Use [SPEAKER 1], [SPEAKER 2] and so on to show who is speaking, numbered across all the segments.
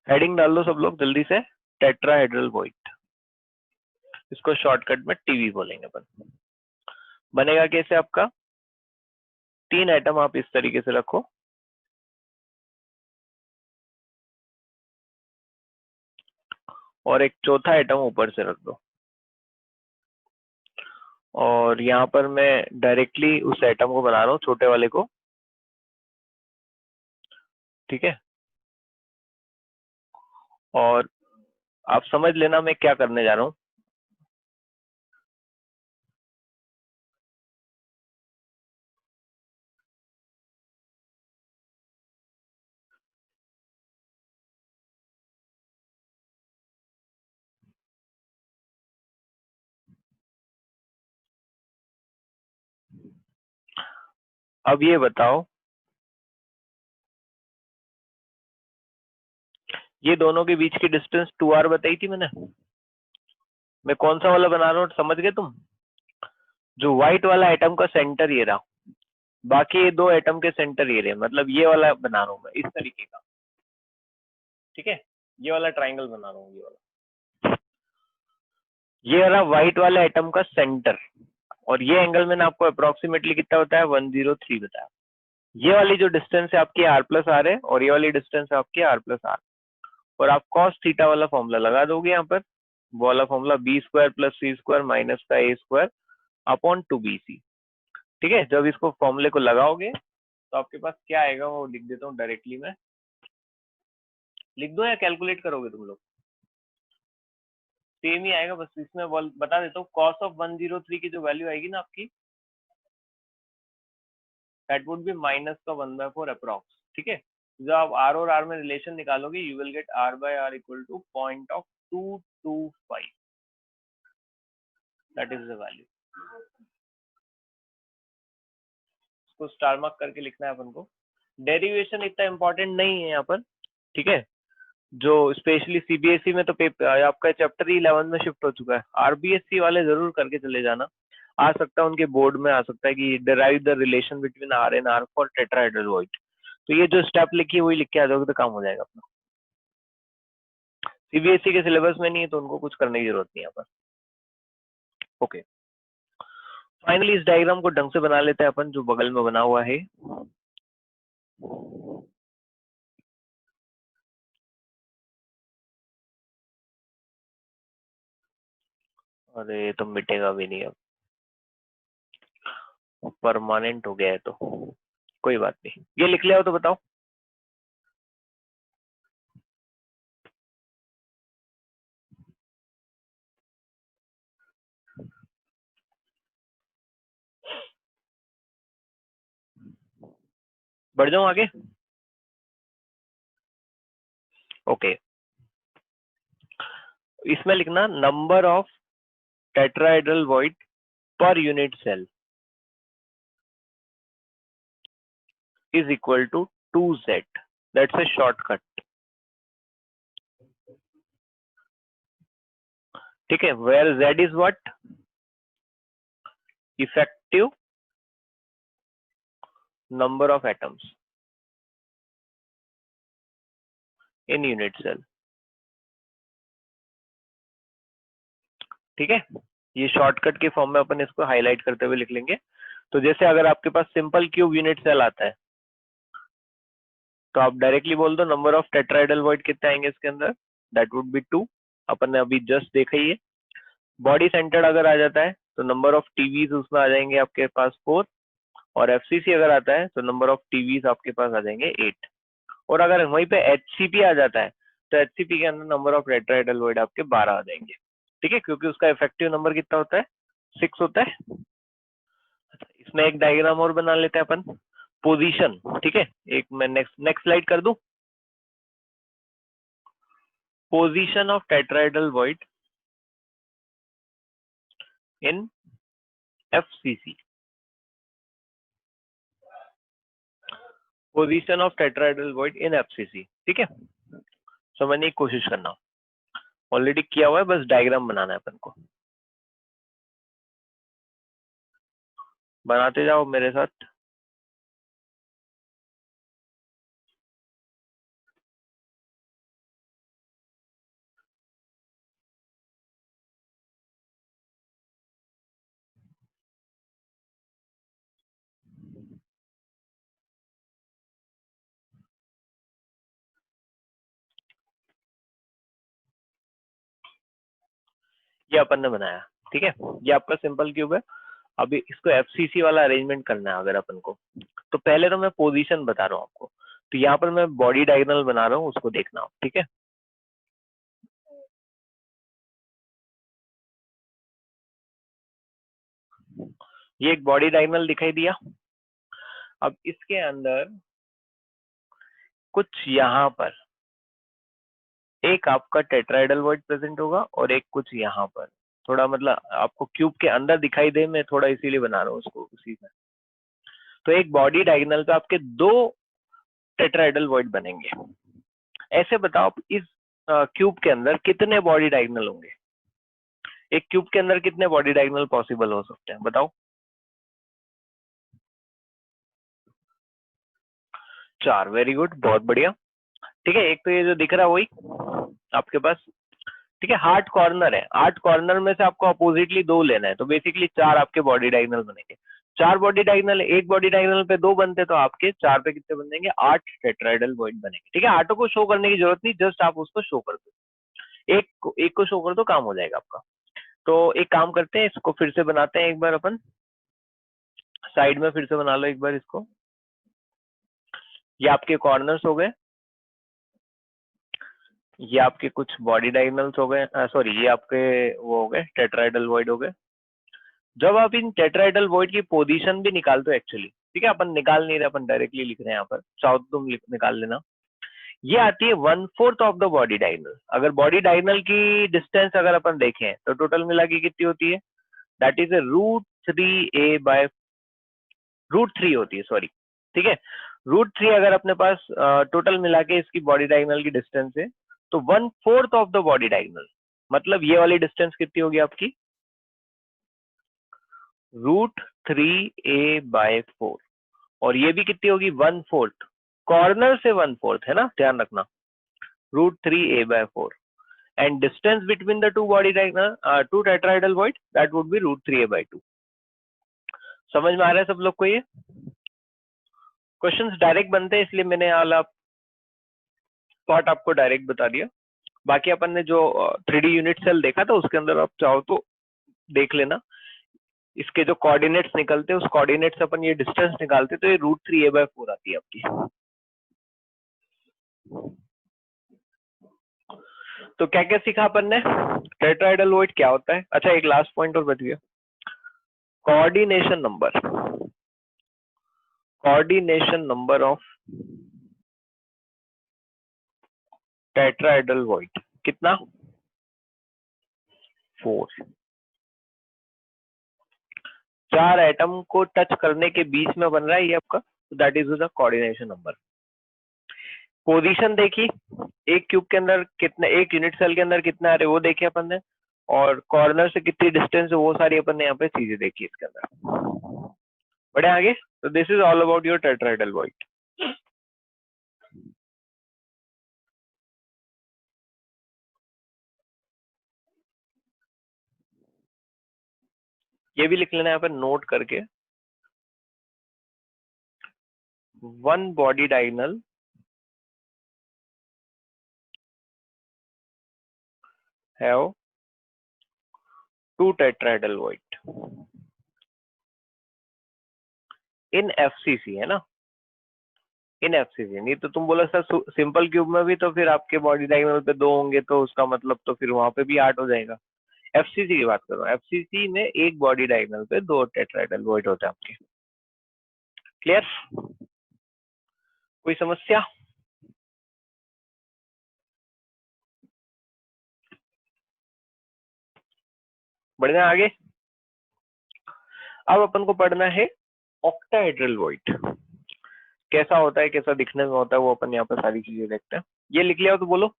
[SPEAKER 1] Heading डाल दो सब लोग जल्दी से, टेट्राहेड्रल वॉइड, इसको शॉर्टकट में टीवी बोलेंगे अपन। बनेगा कैसे आपका, 3 एटम आप इस तरीके से रखो, और एक चौथा एटम ऊपर से रख दो, और यहाँ पर मैं डायरेक्टली उस एटम को बना रहा हूँ, छोटे वाले को, ठीक है। और आप समझ लेना मैं क्या करने जा रहा हूँ। अब ये बताओ, ये दोनों के बीच की डिस्टेंस 2r बताई थी मैंने। मैं कौन सा वाला बना रहा हूँ समझ गए तुम? जो व्हाइट वाला एटम का सेंटर ये रहा, बाकी ये 2 एटम के सेंटर ये रहे, मतलब ये वाला बना रहा हूँ मैं इस तरीके का, ठीक है। ये वाला ट्राइंगल बना रहा हूँ, ये रहा व्हाइट वाला एटम का सेंटर, और ये एंगल मैंने आपको अप्रोक्सीमेटली कितना बताया, 103 बताया। ये वाली जो डिस्टेंस है आपकी r प्लस आर है, और ये वाली डिस्टेंस है आपकी r प्लस आर, और आप कॉस थीटा वाला फॉर्मूला लगा दोगे यहाँ पर, वो वाला फॉर्मूला बी स्क्वायर प्लस सी स्क्वायर माइनस का ए स्क्वायर अपॉन 2bc, ठीक है। जब इसको फॉर्मूले को लगाओगे तो आपके पास क्या आएगा वो लिख देता हूँ डायरेक्टली मैं, लिख दो या कैलकुलेट करोगे तुम लोग? सेम ही आएगा, बस इसमें बता देता हूँ, कॉस ऑफ 103 की जो वैल्यू आएगी ना आपकी, दैट वुड बी माइनस का 1/4 अप्रॉक्स, ठीक है। जब आप आर और आर में रिलेशन निकालोगे, you will get r by R equal to 0.225, that is the value. इसको स्टार मार्क करके लिखना है अपन को। डेरिवेशन इतना इंपॉर्टेंट नहीं है यहाँ पर, ठीक है। जो स्पेशली सीबीएसई में तो पेपर आपका चैप्टर ही 11 में शिफ्ट हो चुका है, आरबीएससी वाले जरूर करके चले जाना, आ सकता है उनके बोर्ड में आ सकता है कि derive the relation between r and R for tetrahedral void, तो ये जो स्टेप लिखी है वही लिख के आ जाओगे तो काम हो जाएगा अपना। सीबीएसई के सिलेबस में नहीं है तो उनको कुछ करने की जरूरत नहीं है यहाँ पर। ओके, फाइनली इस डायग्राम को ढंग से बना लेते हैं अपन, जो बगल में बना हुआ है। अरे ये तो मिटेगा भी नहीं, अब परमानेंट हो गया है तो कोई बात नहीं। ये लिख लिया हो तो बताओ। बढ़ जाऊं आगे? ओके, इसमें लिखना नंबर ऑफ टेट्राहेड्रल वॉइड पर unit cell is equal to 2z. That's a shortcut, ठीक है। Where z is what? Effective number of atoms in unit cell, ठीक है। ये शॉर्टकट के फॉर्म में अपन इसको हाईलाइट करते हुए लिख लेंगे। तो जैसे अगर आपके पास सिंपल क्यूब यूनिट सेल आता है तो आप डायरेक्टली बोल दो नंबर ऑफ टेट्राहेड्रल वॉइड कितने आएंगे इसके अंदर, दैट वुड बी 2, अपन ने अभी जस्ट देखा ही है। बॉडी सेंटर्ड अगर आ जाता है तो नंबर ऑफ टीवीज उसमें आ जाएंगे आपके पास 4, और एफसीसी अगर आता है तो नंबर ऑफ टीवीज आपके पास आ जाएंगे 8, और अगर वहीं पे एचसीपी आ जाता है तो एचसीपी के अंदर नंबर ऑफ टेट्राहेड्रल वॉइड आपके 12 आ जाएंगे, ठीक है, क्योंकि उसका इफेक्टिव नंबर कितना होता है, 6 होता है। इसमें एक डायग्राम और बना लेते हैं अपन, पोजीशन, ठीक है। एक मैं नेक्स्ट स्लाइड कर दूं, position of tetrahedral void in FCC, position of tetrahedral void in FCC, ठीक है। समझने की कोशिश करना, ऑलरेडी किया हुआ है, बस डायग्राम बनाना है अपन को। बनाते जाओ मेरे साथ। ये अपन ने बनाया, ठीक है। ये आपका सिंपल क्यूब है। अभी इसको एफसीसी वाला अरेंजमेंट करना है अगर अपन को, तो पहले तो मैं पोजीशन बता रहा हूँ आपको। तो यहाँ पर मैं बॉडी डायगोनल बना रहा हूँ, उसको देखना आप, ठीक है। ये एक बॉडी डायगोनल दिखाई दिया। अब इसके अंदर कुछ यहाँ पर एक आपका टेट्राइडल वॉइड प्रेजेंट होगा और एक कुछ यहाँ पर, थोड़ा मतलब आपको क्यूब के अंदर दिखाई दे, मैं थोड़ा इसीलिए बना रहा हूँ उसको उसी में। तो एक बॉडी डायगोनल पे आपके दो टेट्राइडल वॉइड बनेंगे। ऐसे बताओ आप इस क्यूब के अंदर कितने बॉडी डायगोनल होंगे? एक क्यूब के अंदर कितने बॉडी डायगोनल पॉसिबल हो सकते हैं, बताओ? 4। वेरी गुड, बहुत बढ़िया। ठीक है, एक तो ये जो दिख रहा है वही आपके पास, ठीक है। हार्ट कॉर्नर है, हार्ट कॉर्नर में से आपको अपोजिटली दो लेना है, तो बेसिकली 4 आपके बॉडी डायगोनल बनेंगे। 4 बॉडी डायगोनल, एक बॉडी डायगोनल पे 2 बनते, तो आपके 4 पे कितने बनेंगे? 8 टेट्राइडल वॉइड बनेंगे, ठीक है। 8 को शो करने की जरूरत नहीं, जस्ट आप उसको शो कर दो, एक को शो कर दो, काम हो जाएगा आपका। तो एक काम करते हैं, इसको फिर से बनाते हैं एक बार अपन, साइड में फिर से बना लो एक बार इसको। ये आपके कॉर्नर्स हो गए, ये आपके कुछ बॉडी डायगोनल्स हो गए, सॉरी ये आपके वो हो गए टेट्राइडल वॉइड हो गए। जब आप इन टेट्राइडल वॉइड की पोजीशन भी निकालते हो एक्चुअली, ठीक है, अपन निकाल नहीं रहे, अपन डायरेक्टली लिख रहे हैं यहाँ पर, चाहो तो तुम निकाल लेना। ये आती है 1/4 ऑफ द बॉडी डायगोनल। अगर बॉडी डायगोनल की डिस्टेंस अगर अपन देखें तो टोटल मिला के कितनी होती है? दैट इज √3 होती है, सॉरी, ठीक है। √3 अगर अपने पास टोटल मिला के इसकी बॉडी डायगोनल की डिस्टेंस है, तो 1/4 ऑफ द बॉडी डायगोनल, मतलब ये वाली डिस्टेंस कितनी होगी आपकी? √3a/4। और ये भी कितनी होगी? 1/4। कॉर्नर से 1/4 है ना, ध्यान रखना। √3a/4 and distance between the two body diagonal, two tetrahedral void, that would be √3a/2। समझ में आ रहा है सब लोग को? ये क्वेश्चंस डायरेक्ट बनते हैं, इसलिए मैंने वाला पार्ट आपको डायरेक्ट बता दिया। बाकी अपन ने जो 3D यूनिट सेल देखा था, उसके अंदर आप चाहो तो देख लेना, इसके जो कोऑर्डिनेट्स निकलते हैं, उस कोऑर्डिनेट से अपन ये डिस्टेंस निकालते, तो ये √3a/4 आती है आपकी। तो क्या क्या सीखा अपन ने? टेट्राइडल वॉइड क्या होता है? अच्छा, एक लास्ट पॉइंट और बच गया, coordination number. Coordination number of टेट्राइडल void कितना? 4। 4 एटम को टच करने के बीच में बन रहा है ये आपका, that is the coordination number. Position देखी, एक क्यूब के अंदर कितने, एक यूनिट सेल के अंदर कितना आ रहे वो देखे अपन ने, और कॉर्नर से कितनी डिस्टेंस है वो सारी अपन ने यहाँ पे चीजें देखी इसके अंदर। बढ़े आगे, तो this is all about your टेट्राइडल void. ये भी लिख लेना यहाँ पे नोट करके, 1 body diagonal have 2 टेट्राइडल void in FCC, है ना, इन एफसीसी। नहीं तो तुम बोला सर सिंपल क्यूब में भी तो फिर आपके बॉडी डायगोनल पे 2 होंगे, तो उसका मतलब तो फिर वहां पे भी 8 हो जाएगा। एफसीसी की बात करो, एफसीसी में एक बॉडी डायगोनल पे 2 टेट्राइडल वॉइड होते हैं आपके। क्लियर? कोई समस्या? बढ़ना आगे। अब अपन को पढ़ना है ऑक्टाहेड्रल वॉइड, कैसा होता है, कैसा दिखने में होता है, वो अपन यहाँ पर सारी चीजें देखते हैं। ये लिख लिया हो तो बोलो।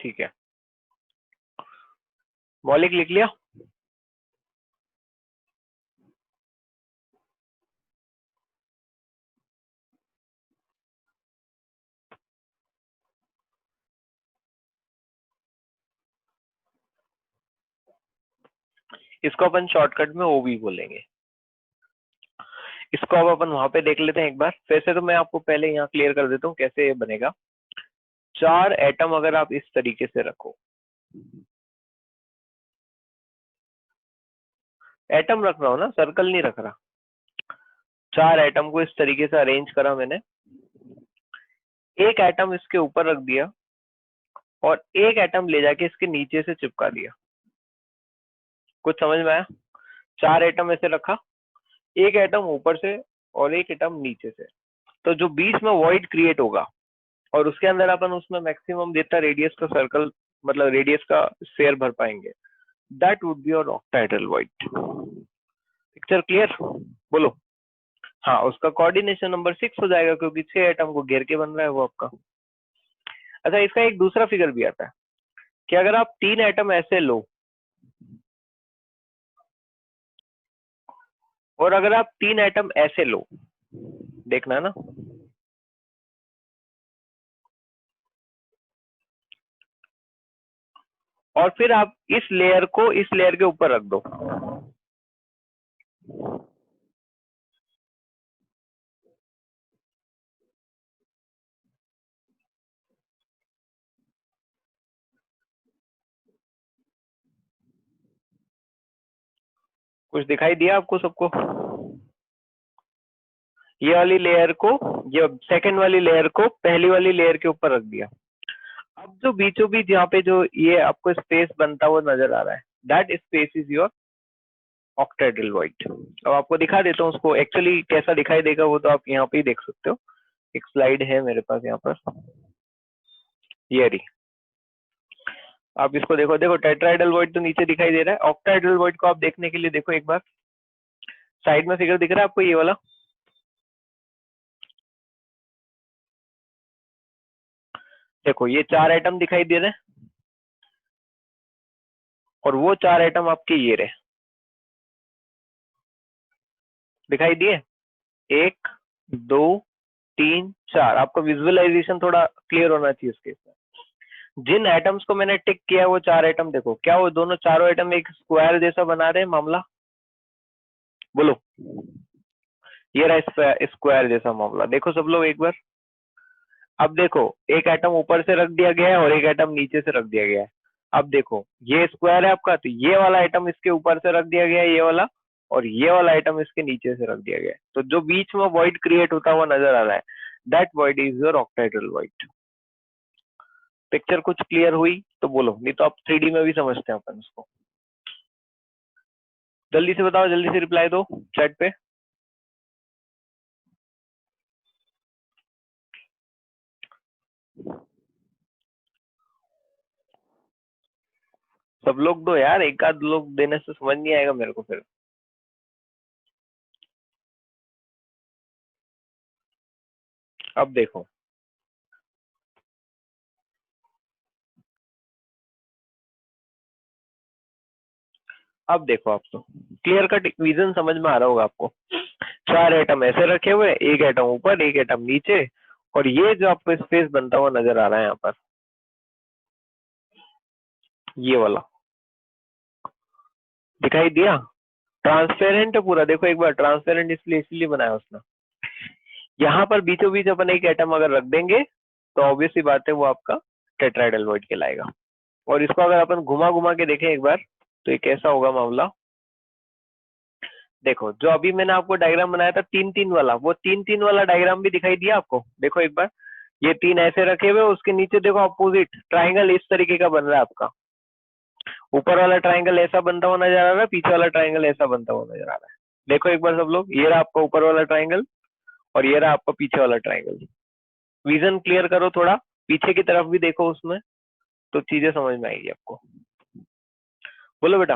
[SPEAKER 1] ठीक है, मौलिक लिख लिया? इसको अपन शॉर्टकट में ओवी बोलेंगे। इसको अब अपन वहां पे देख लेते हैं एक बार। वैसे तो मैं आपको पहले यहाँ क्लियर कर देता हूँ कैसे ये बनेगा। 4 एटम अगर आप इस तरीके से रखो, एटम रख रहा हूं ना, सर्कल नहीं रख रहा, 4 एटम को इस तरीके से अरेंज करा मैंने, एक एटम इसके ऊपर रख दिया और एक एटम ले जाके इसके नीचे से चिपका दिया। कुछ समझ में आया? 4 एटम ऐसे रखा, एक एटम ऊपर से और एक एटम नीचे से, तो जो बीच में वॉइड क्रिएट होगा और उसके अंदर अपन उसमें मैक्सिमम जितना रेडियस का सर्कल, मतलब रेडियस का स्फीयर भर पाएंगे, that would be your octahedral void. Picture clear? बोलो। हाँ, उसका कोऑर्डिनेशन नंबर 6 हो जाएगा क्योंकि 6 एटम को घेर के बन रहा है वो आपका। अच्छा, इसका एक दूसरा फिगर भी आता है कि अगर आप 3 एटम ऐसे लो और अगर आप 3 एटम ऐसे लो, देखना ना, और फिर आप इस लेयर को इस लेयर के ऊपर रख दो, कुछ दिखाई दिया आपको सबको? ये वाली लेयर को, ये सेकंड वाली लेयर को पहली वाली लेयर के ऊपर रख दिया। अब जो बीचों बीच यहाँ पे जो ये आपको स्पेस बनता हुआ नजर आ रहा है, that space is your octahedral void. अब आपको दिखा देता हूँ उसको एक्चुअली कैसा दिखाई देगा, वो तो आप यहाँ पे ही देख सकते हो। एक स्लाइड है मेरे पास यहाँ पर, ये रही, आप इसको देखो, देखो टेट्राहेड्रल वॉइड तो नीचे दिखाई दे रहा है। ऑक्टाहेड्रल वॉइड को आप देखने के लिए देखो एक बार, साइड में फिगर दिख रहा है आपको ये वाला? देखो ये 4 एटम दिखाई दे रहे हैं और वो 4 एटम आपके ये रहे, दिखाई दिए? 1 2 3 4। आपका विजुअलाइजेशन थोड़ा क्लियर होना चाहिए इसके साथ। जिन एटम्स को मैंने टिक किया है वो 4 एटम देखो, क्या वो दोनों चारों एटम एक स्क्वायर जैसा बना रहे हैं? मामला बोलो। ये रहा स्क्वायर जैसा मामला, देखो सब लोग एक बार। अब देखो एक एटम ऊपर से रख दिया गया है और एक एटम नीचे से रख दिया गया है। अब देखो ये स्क्वायर है आपका, तो ये वाला आइटम इसके ऊपर से रख दिया गया है, ये वाला, और ये वाला आइटम इसके नीचे से रख दिया गया है। तो जो बीच में वॉइड क्रिएट होता हुआ नजर आ रहा है, that void is your octahedral void. Picture कुछ क्लियर हुई तो बोलो, नहीं तो आप 3D में भी समझते हैं अपन इसको। जल्दी से बताओ, जल्दी से रिप्लाई दो चैट पे। सब लोग दो यार, एक आध लोग देने से समझ नहीं आएगा मेरे को फिर। अब देखो, अब देखो, आप तो क्लियर कट विजन समझ में आ रहा होगा आपको। 4 एटम ऐसे रखे हुए, एक एटम ऊपर एक एटम नीचे, और ये जो आपको स्पेस बनता हुआ नजर आ रहा है यहाँ पर, ये वाला दिखाई दिया? ट्रांसपेरेंट है पूरा, देखो एक बार, ट्रांसपेरेंट इसलिए बनाया उसने। यहाँ पर बीचों बीच अपन एक एटम अगर रख देंगे तो ऑब्वियस सी बात है वो आपका टेट्राहेड्रल वॉइड कहलाएगा। और इसको अगर अपन घुमा घुमा के देखें एक बार, तो ये कैसा होगा मामला? देखो जो अभी मैंने आपको डायग्राम बनाया था 3-3 वाला, वो 3-3 वाला डायग्राम भी दिखाई दिया आपको? देखो एक बार, ये 3 ऐसे रखे हुए, उसके नीचे देखो अपोजिट ट्राइंगल इस तरीके का बन रहा है आपका। ऊपर वाला ट्राइंगल ऐसा बनता हुआ नजर आ रहा है, पीछे वाला ट्राइंगल ऐसा बनता हुआ नजर आ रहा है। देखो एक बार सब लोग, ये रहा आपका ऊपर वाला ट्राइंगल और ये रहा आपका पीछे वाला ट्राइंगल। विजन क्लियर करो थोड़ा, पीछे की तरफ भी देखो उसमें, तो चीजें समझ में आएगी आपको। बोलो बेटा।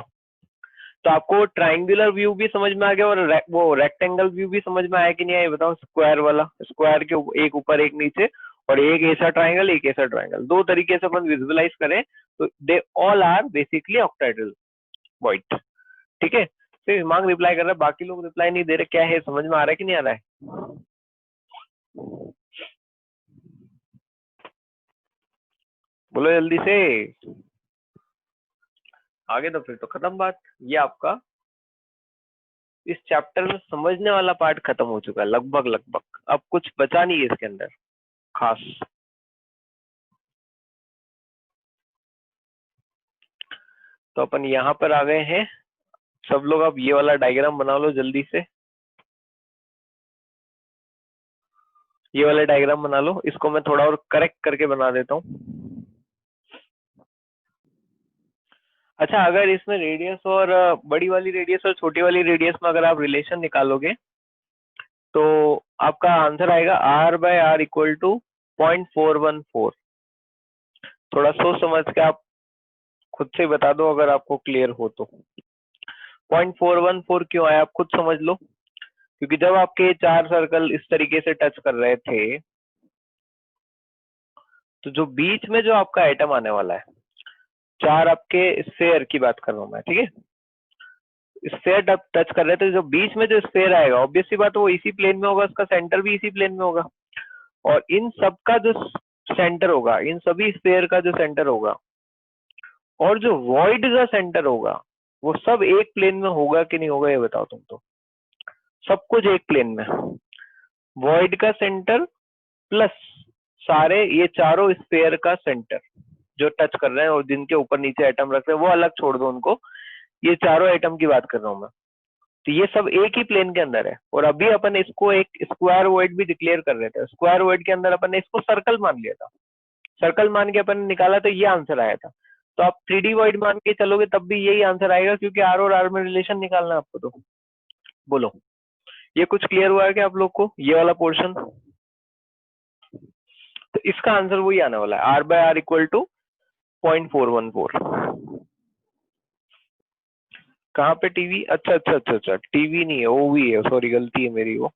[SPEAKER 1] तो आपको ट्राइंगुलर व्यू भी समझ में आ गया और वो रेक्टेंगल व्यू भी समझ में आया कि नहीं आया बताओ? स्क्वायर वाला, स्क्वायर के एक ऊपर एक नीचे, और एक ऐसा ट्राइंगल एक ऐसा ट्राइंगल, दो तरीके से अपन विजुअलाइज करें तो they all are basically octahedral void. ठीक है, फिर हिमांग रिप्लाई कर रहा है, बाकी लोग रिप्लाई नहीं दे रहे, क्या है, समझ में आ रहा है कि नहीं आ रहा है? बोलो जल्दी से। आगे तो फिर तो खत्म बात, ये आपका इस चैप्टर में समझने वाला पार्ट खत्म हो चुका है लगभग लगभग। अब कुछ बचा नहीं है इसके अंदर खास। तो अपन यहाँ पर आ गए हैं। सब लोग अब ये वाला डायग्राम बना लो जल्दी से। ये वाला डायग्राम बना लो, इसको मैं थोड़ा और करेक्ट करके बना देता हूँ। अच्छा, अगर इसमें रेडियस और बड़ी वाली रेडियस और छोटी वाली रेडियस में अगर आप रिलेशन निकालोगे तो आपका आंसर आएगा R/R इक्वल टू 0.414। थोड़ा सोच समझ के आप खुद से बता दो अगर आपको क्लियर हो तो। 0.414 क्यों आया आप खुद समझ लो। क्योंकि जब आपके चार सर्कल इस तरीके से टच कर रहे थे तो जो बीच में जो आपका एटम आने वाला है, चार आपके स्फेयर की बात कर रहा हूं मैं, ठीक है। स्फेयर टच कर रहे थे, जो बीच में जो स्फेयर आएगा ऑब्वियस सी बात है वो इसी प्लेन में होगा, उसका सेंटर भी इसी प्लेन में होगा। और इन सब का जो सेंटर होगा, इन सभी स्फेयर का जो सेंटर होगा और जो वॉइड का सेंटर होगा, वो सब एक प्लेन में होगा कि नहीं होगा ये बताओ तुम तो। सब कुछ एक प्लेन में, वॉइड का सेंटर प्लस सारे ये चारों स्फेयर का सेंटर जो टच कर रहे हैं और जिनके ऊपर नीचे एटम रख रहे हैं वो अलग छोड़ दो उनको, ये चारों एटम की बात कर रहा हूं मैं। तो ये सब एक ही प्लेन के अंदर है। और अभी अपन इसको एक स्क्वायर वॉइड भी डिक्लेयर कर रहे थे, स्क्वायर वॉइड के अंदर अपन ने इसको सर्कल मान लिया था। सर्कल मान के अपन ने निकाला तो ये आंसर आया था। तो आप 3D वॉइड मान के चलोगे तब भी यही आंसर आएगा, क्योंकि आर और आर में रिलेशन निकालना है आपको। तो बोलो, ये कुछ क्लियर हुआ है क्या आप लोग को, ये वाला पोर्शन? तो इसका आंसर वही आने वाला है, R/R इक्वल टू 0.414। कहाँ पे टीवी? अच्छा अच्छा अच्छा अच्छा, टीवी नहीं है, ओवी है, सॉरी गलती है मेरी वो।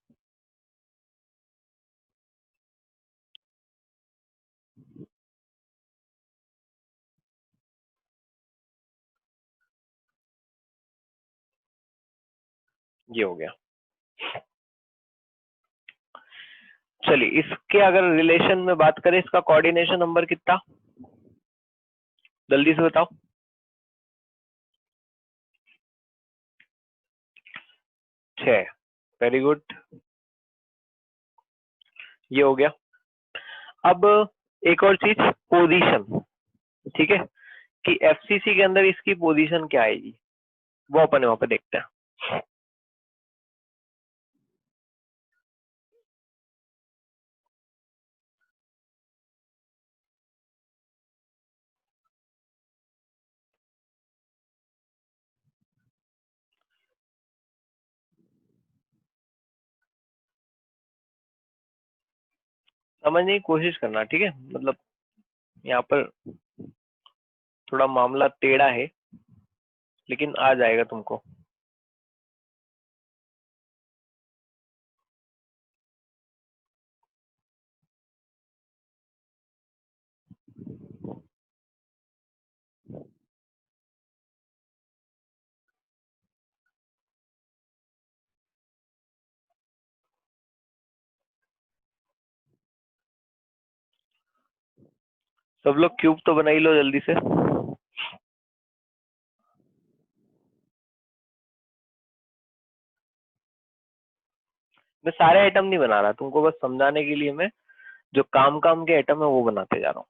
[SPEAKER 1] ये हो गया। चलिए, इसके अगर रिलेशन में बात करें, इसका कोऑर्डिनेशन नंबर कितना, जल्दी से बताओ। 6। वेरी गुड, ये हो गया। अब एक और चीज, पोजीशन, ठीक है, कि एफसीसी के अंदर इसकी पोजीशन क्या आएगी वो अपन वहां पे देखते हैं। समझने की कोशिश करना, ठीक है। मतलब यहाँ पर थोड़ा मामला टेढ़ा है लेकिन आ जाएगा तुमको। सब लोग क्यूब तो बना ही लो जल्दी से। मैं सारे आइटम नहीं बना रहा, तुमको बस समझाने के लिए मैं जो काम काम के आइटम है वो बनाते जा रहा हूँ।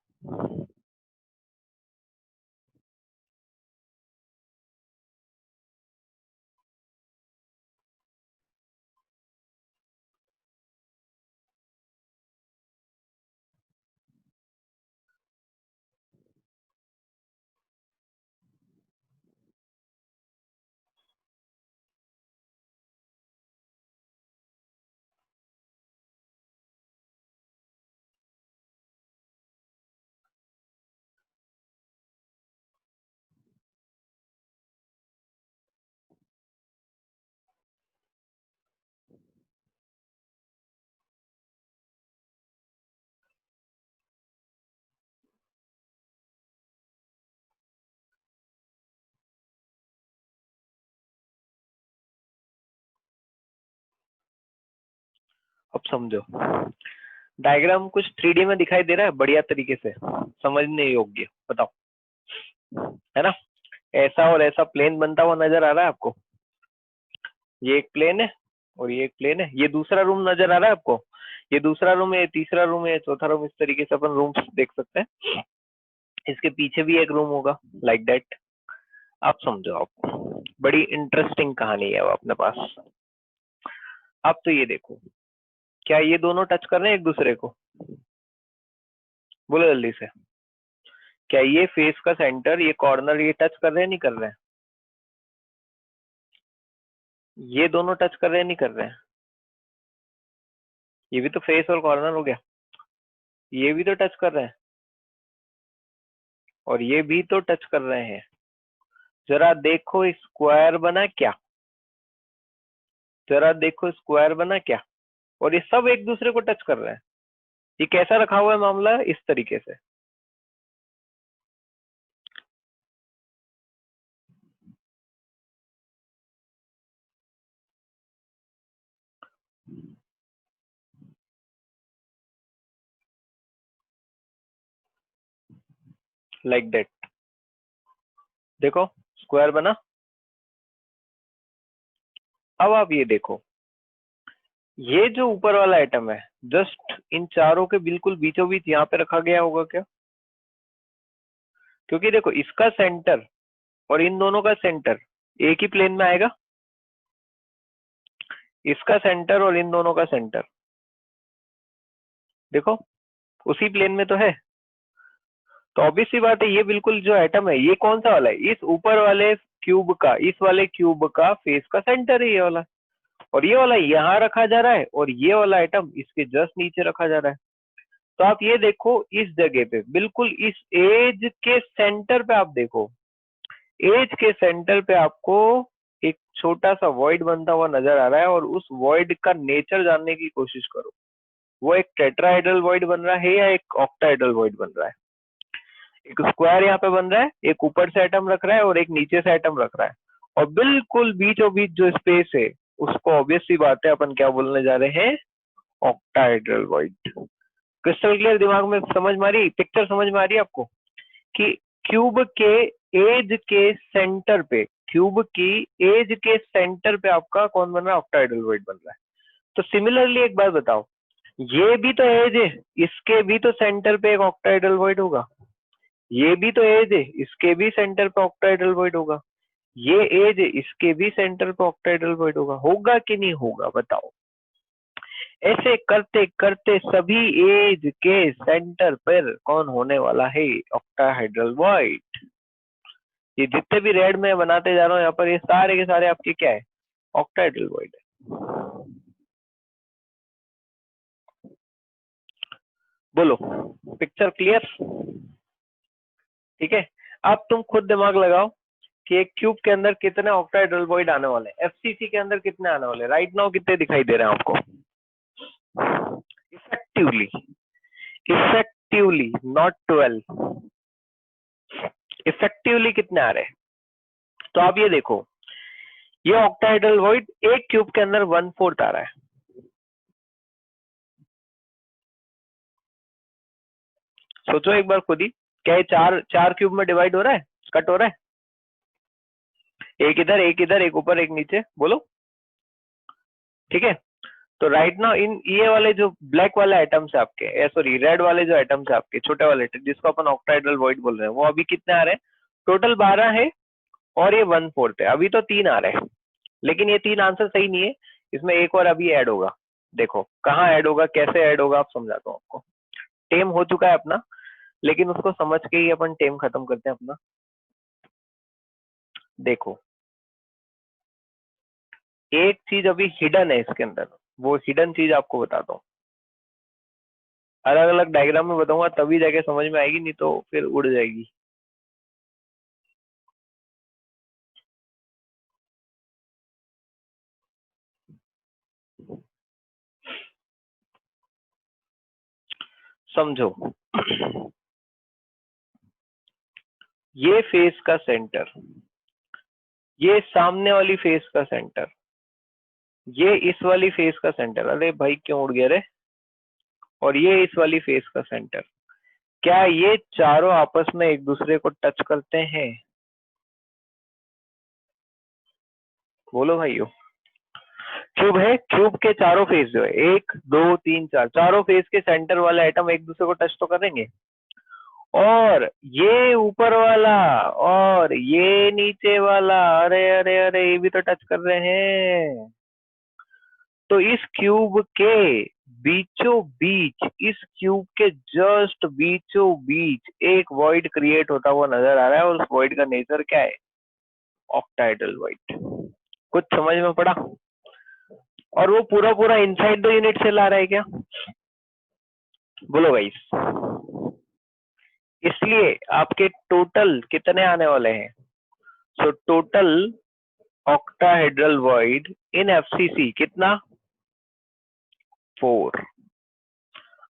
[SPEAKER 1] अब समझो, डायग्राम कुछ 3D में दिखाई दे रहा है बढ़िया तरीके से, समझने योग्य, बताओ, है ना? ऐसा और ऐसा प्लेन बनता हुआ नजर आ रहा है आपको? ये एक प्लेन है और ये एक प्लेन है। ये दूसरा रूम नजर आ रहा है आपको? ये दूसरा रूम है, तीसरा रूम है, चौथा रूम, इस तरीके से अपन रूम्स देख सकते हैं। इसके पीछे भी एक रूम होगा, लाइक दैट। आप समझो, आप बड़ी इंटरेस्टिंग कहानी है वो अपने पास। आप तो ये देखो, क्या ये दोनों टच कर रहे हैं एक दूसरे को? बोलो जल्दी से, क्या ये फेस का सेंटर, ये कॉर्नर, ये टच कर रहे हैं नहीं कर रहे हैं? ये दोनों टच कर रहे हैं नहीं कर रहे हैं? ये भी तो फेस और कॉर्नर हो गया। ये भी तो टच कर रहे हैं और ये भी तो टच कर रहे हैं। जरा देखो स्क्वायर बना क्या? जरा देखो स्क्वायर बना क्या? और ये सब एक दूसरे को टच कर रहे हैं। ये कैसा रखा हुआ है मामला? इस तरीके से। Like that. देखो स्क्वायर बना। अब आप ये देखो, ये जो ऊपर वाला आइटम है जस्ट इन चारों के बिल्कुल बीचों बीच यहाँ पे रखा गया होगा क्या? क्योंकि देखो इसका सेंटर और इन दोनों का सेंटर एक ही प्लेन में आएगा। इसका सेंटर और इन दोनों का सेंटर देखो उसी प्लेन में तो है। तो ऑब्वियस सी बात है, ये बिल्कुल जो एटम है ये कौन सा वाला है? इस ऊपर वाले क्यूब का, इस वाले क्यूब का फेस का सेंटर है ये वाला। और ये वाला यहाँ रखा जा रहा है और ये वाला आइटम इसके जस्ट नीचे रखा जा रहा है। तो आप ये देखो इस जगह पे बिल्कुल इस एज के सेंटर पे, आप देखो एज के सेंटर पे आपको एक छोटा सा वॉइड बनता हुआ नजर आ रहा है। और उस वॉइड का नेचर जानने की कोशिश करो। वो एक टेट्राहेड्रल वॉइड बन रहा है या एक ऑक्टाहेड्रल वॉइड बन रहा है? एक स्क्वायर यहाँ पे बन रहा है, एक ऊपर से एटम रख रहा है और एक नीचे से एटम रख रहा है। और बिल्कुल बीचों बीच जो स्पेस है उसको ऑब्वियस सी बात है अपन क्या बोलने जा रहे हैं? Octahedral void. Crystal clear? दिमाग में समझ में आ रही, पिक्चर समझ में आ रही है आपको कि क्यूब के एज के सेंटर पे, क्यूब की एज के सेंटर पे आपका कौन बन रहा है? ऑक्टाहेड्रल वॉइड बन रहा है। तो सिमिलरली एक बात बताओ, ये भी तो एज है, इसके भी तो सेंटर पे एक ऑक्टाहेड्रल वॉइड होगा। ये भी तो एज है, इसके भी सेंटर पे ऑक्टाहेड्रल वॉइड होगा। ये एज है, इसके भी सेंटर पे ऑक्टाहेड्रल वॉइड होगा। होगा कि नहीं होगा बताओ? ऐसे करते करते सभी एज के सेंटर पर कौन होने वाला है? Octahedral void. ये जितने भी रेड में बनाते जा रहा हूँ यहाँ पर, ये सारे के सारे आपके क्या है? ऑक्टाहेड्रल वॉइड है। बोलो, पिक्चर क्लियर? ठीक है। अब तुम खुद दिमाग लगाओ कि एक क्यूब के अंदर कितने ऑक्टाहेड्रल वॉइड आने वाले हैं, एफसीसी के अंदर कितने आने वाले हैं, राइट नाउ कितने दिखाई दे रहे हैं आपको? इफेक्टिवली, इफेक्टिवली नॉट 12, इफेक्टिवली कितने आ रहे हैं? तो आप ये देखो, ये ऑक्टाहेड्रल वॉइड एक क्यूब के अंदर 1/4 आ रहा है। सोचो एक बार खुद ही, क्या ये चार चार क्यूब में डिवाइड हो रहा है, कट हो रहा है? एक इधर, एक इधर, एक ऊपर, एक नीचे, बोलो। ठीक है। तो राइट नाउ इन ये वाले जो ब्लैक वाले आइटम्स है आपके, सॉरी रेड वाले जो आइटम्स है आपके, छोटे वाले जिसको अपन ऑक्टाहेड्रल वॉइड बोल रहे हैं, वो अभी कितने आ रहे हैं? टोटल 12 है और ये 1/4 है। अभी तो 3 आ रहे हैं, लेकिन ये 3 आंसर सही नहीं है। इसमें एक और अभी ऐड होगा। देखो कहाँ ऐड होगा, कैसे ऐड होगा, आप समझाता हूँ आपको। टेम हो चुका है अपना, लेकिन उसको समझ के ही अपन टेम खत्म करते हैं अपना। देखो एक चीज अभी हिडन है इसके अंदर, वो हिडन चीज आपको बताता हूँ। अलग अलग डायग्राम में बताऊंगा तभी जाके समझ में आएगी, नहीं तो फिर उड़ जाएगी। समझो ये फेस का सेंटर, ये सामने वाली फेस का सेंटर, ये इस वाली फेस का सेंटर, अरे भाई क्यों उड़ गया रे, और ये इस वाली फेस का सेंटर, क्या ये चारों आपस में एक दूसरे को टच करते हैं? बोलो भाइयों। क्यूब है, क्यूब के चारों फेस जो है, 1 2 3 4, चारों फेस के सेंटर वाले आइटम एक दूसरे को टच तो करेंगे। और ये ऊपर वाला और ये नीचे वाला, अरे अरे अरे ये भी तो टच कर रहे हैं। तो इस क्यूब के बीचों बीच, इस क्यूब के जस्ट बीचों बीच एक वॉइड क्रिएट होता हुआ नजर आ रहा है, और उस वॉइड का नेचर क्या है? Octahedral void. कुछ समझ में पड़ा? और वो पूरा पूरा इनसाइड द यूनिट सेल आ रहा है क्या? बोलो गाइस। इसलिए आपके टोटल कितने आने वाले हैं? सो टोटल ऑक्टाहेड्रल वॉइड इन एफसीसी कितना? 4।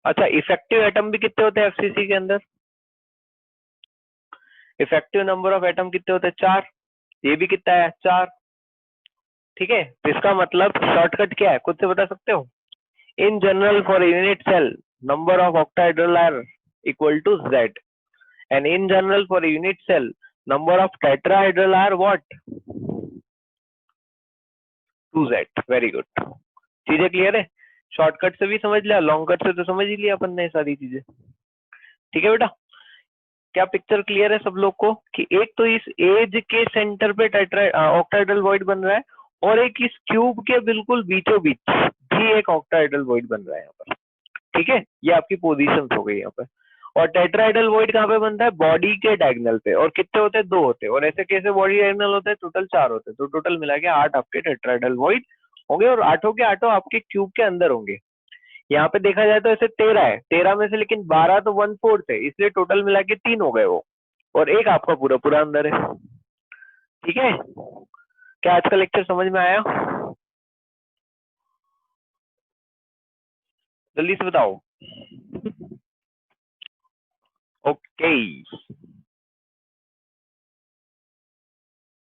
[SPEAKER 1] अच्छा, इफेक्टिव एटम भी कितने होते हैं एफसीसी के अंदर? इफेक्टिव नंबर ऑफ एटम कितने होते हैं? 4। ये भी कितना है? 4। ठीक है, तो इसका मतलब शॉर्टकट क्या है, खुद से बता सकते हो? In general for unit cell number of octahedral are equal to Z, and in general for a unit cell number of tetrahedral are what? 2Z। Very good. चीजें क्लियर है? शॉर्टकट से भी समझ लिया, लॉन्ग कट से तो समझ ही लिया अपन ने सारी चीजें। ठीक है बेटा, क्या पिक्चर क्लियर है सब लोग को कि एक तो इस एज के सेंटर पे ऑक्टाहेड्रल वॉइड बन रहा है, और एक इस क्यूब के बिल्कुल बीचों बीच भी एक ऑक्टाहेड्रल वॉइड बन रहा है यहाँ पर। ठीक है, ये आपकी पोजीशन हो गई यहाँ पे। और टेट्राहेड्रल वॉइड कहाँ पे बनता है? बॉडी के डायगोनल पे। और कितने होते हैं? 2 होते हैं। और ऐसे कैसे बॉडी डायगोनल होते हैं? टोटल 4 होते हैं। तो टोटल मिला के 8 आपके टेट्राहेड्रल वॉइड होंगे, और आठों के आठों आपके क्यूब के अंदर होंगे। यहाँ पे देखा जाए तो ऐसे 13 है, 13 में से लेकिन 12 तो 1/4 है, इसलिए टोटल मिला के 3 हो गए वो, और एक आपका पूरा पूरा अंदर है। ठीक है, क्या आज का लेक्चर समझ में आया? जल्दी से बताओ। ओके।